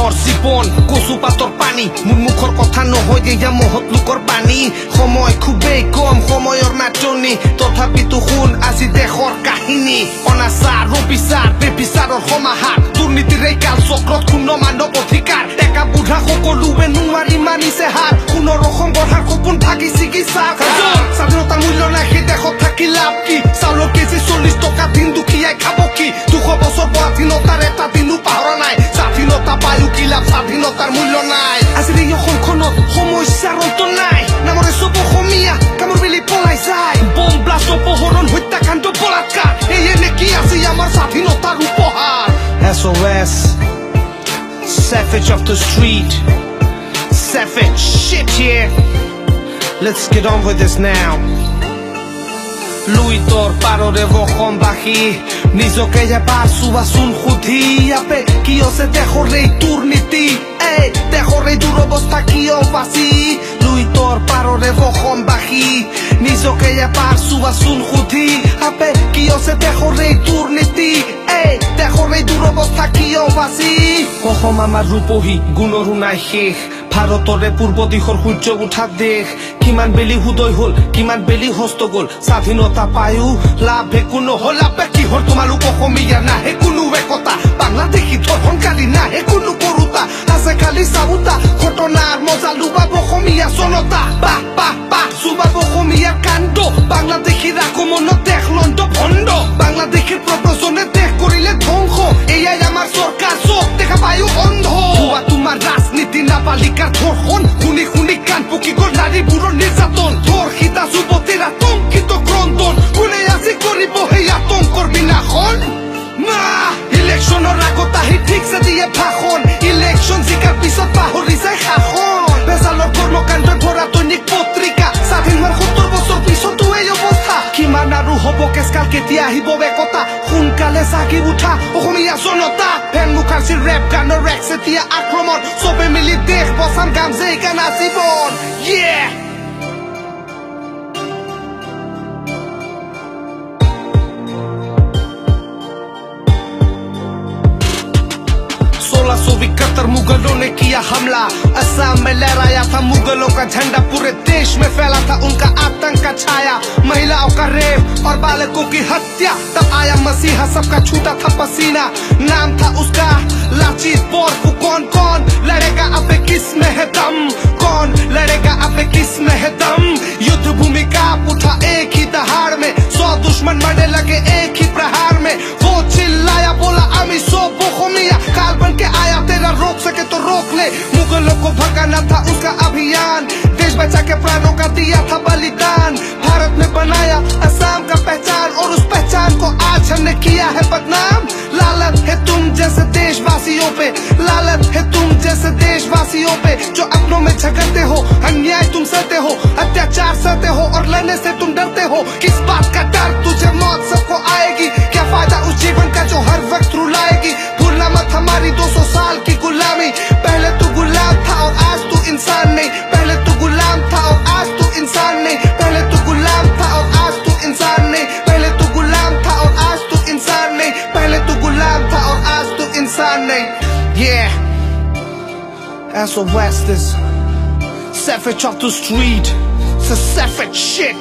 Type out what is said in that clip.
মোৰ জীৱন কচু পাতৰ পানী মোৰ মুখৰ কথা নহয় এয়া মহৎ লোকৰ বাণী সময় খুবেই কম সময়ৰ নাটনি তথাপিতো শুন আজি দেশৰ কাহিনী অনাচাৰ অবিচাৰ বেবিচাৰৰ সমাহাৰ দুৰ্নীতিৰ এই কাল চক্ৰত শূন্য মানৱ অধিকাৰ ডেকা বুঢ়া সকলোৱে নোৱাৰি মানিছে হাৰ সোণৰ অসম গঢ়াৰ সপোন ভাগি ছিগি স্বাধীনতাৰ মূল্য নাই সেই দেশত থাকি লাভ কি চাউলৰ কেজি 40 টকা দিন দুখীয়াই খাব কি 200 বছৰ স্বাধীনতাৰ এটা দিনো পাহৰা নাই স্বাধীনতা পায়ো কি লাভ স্বাধীনতাৰ মূল্য নাই আজিৰ এই অসমখনত সমস্যাৰ অন্ত নাই নামৰে চব অসমীয়া কামৰ বেলি পলাই যায় বম ব্লাষ্ট অপহৰণ হত্যাকাণ্ড বলাৎকাৰ এয়ে নেকি আজি আমাৰ স্বাধীনতাৰ উপহাৰ SOS Savage of the street Savage shit here Let's get on with this now লুইতৰ পাৰৰে অসমবাসী নিজকে এবাৰ চোৱাচোন সুধি আপে কি আছে দেশৰ এই দুৰ্নীতি এই দেশৰ এই দুৰৱস্থা কিয় বাচি লুইতৰ পাৰৰে অসমবাসী নিজকে এবাৰ চোৱাচোন সুধি আপে কি আছে দেশৰ এই দুৰ্নীতি এই দেশৰ এই দুৰৱস্থা কিয় বাচি অসম আমাৰ ৰূপহী গুণৰো নাই শেষ ভাৰতৰে পূৰ্ব দিশৰ সূৰ্য উঠা দেশ কিমান বেলি উদয় হল কিমান বেলি হস্ত গল স্বাধীনতা পায়ো লাভ একো নহল আপে কিহৰ তোমালোক অসমীয়া নাহে কোনো একতা বাংলাদেশী ধৰ্ষণকাৰী নাহে কোনো কৰোতা আছে খালি চাউতা ঘটনাৰ মজা লুবাব অসমীয়া জনতা বাহ বাহ বাহ চুবাব অসমীয়াৰ কাণ্ড বাংলাদেশীৰ আগমনত দেশ লণ্ড ভণ্ড বাংলাদেশীৰ প্ৰব্ৰজনে দেশ কৰিলে ধ্বংস এয়াই আমাৰ চৰকাৰ চব দেখা পায়ো অন্ধ হোৱা তোমাৰ ৰাজনীতি নাবালিকাৰ ধৰ্ষণ শুনি শুনি কাণ পকি গ'ল নাৰীবোৰৰ নিৰ্যাতন ধৰ্ষিতা যুৱতীৰ আতংকিত ক্ৰন্দন কোনে আজি কৰিব সেই আতংকৰ বিনাশন না ইলেকশ্যনৰ আগত আহি ঠিকছে দিয়ে ভাষণ ইলেকশ্যন জিকাৰ পিছত পাহৰি যায় শাসন বেজালৰ কৰ্মকাণ্ডত ভৰা দৈনিক পত্ৰিকা স্বাধীন হোৱাৰ 70 বছৰ পিছতো এই অৱস্থা কিমান আৰু হ'ব কেচকাল কেতিয়া আহিব একতা সোনকালে জাগি উঠা অসমীয়া জনতা ভেন মুখাৰ্জীৰ ৰেপ গানৰ ৰেক্স এতিয়া আক্ৰমণ চবে মিলি দেশ বচাম গাম যে এই গান আজীৱন कतर मुगलों ने किया हमला असम में लहराया था मुगलों का झंडा पूरे देश में फैला था उनका आतंक का छाया महिलाओं का रेप और बालकों की हत्या तब आया मसीहा सबका छूटा था पसीना नाम था उसका लाचित बोरफू कौन कौन लड़ेगा अब किस में है दम कौन लड़ेगा अब किस में है दम युद्ध भूमि का उठा एक ही दहाड़ में 100 दुश्मन मरने लगे एक ही प्रहार में वो चिल्लाया बोला अमी सो बोखोमिया काल बन के आया तेरा रोक सके तो रोक ले मुगलों को भगाना था उसका अभियान देश बचा के प्राणों का दिया था बलिदान भारत में बनाया असम का पहचान और उस पहचान को आज हमने किया है बदनाम लालत है तुम जैसे देशवासियों पे लालत है तुम जैसे देशवासियों पे जो अपनों में झगड़ते हो अन्याय तुम सहते हो अत्याचार सहते हो और लड़ने से तुम डरते हो किस बात का डर तुझे मौत सबको आएगी क्या फायदा उस जीवन का जो हर वक्त रुलाएगी भूलना मत हमारी 200 साल की गुलामी पहले तू गुलाम था और आज तू इंसान नहीं पहले तू गुलाम था और आज तू इंसान नहीं पहले तू गुलाम था और आज तू इंसान नहीं पहले तू गुलाम था और आज तू इंसान नहीं पहले तू गुलाम था और आज तू इंसान नहीं SOS this savage of the street it's a savage shit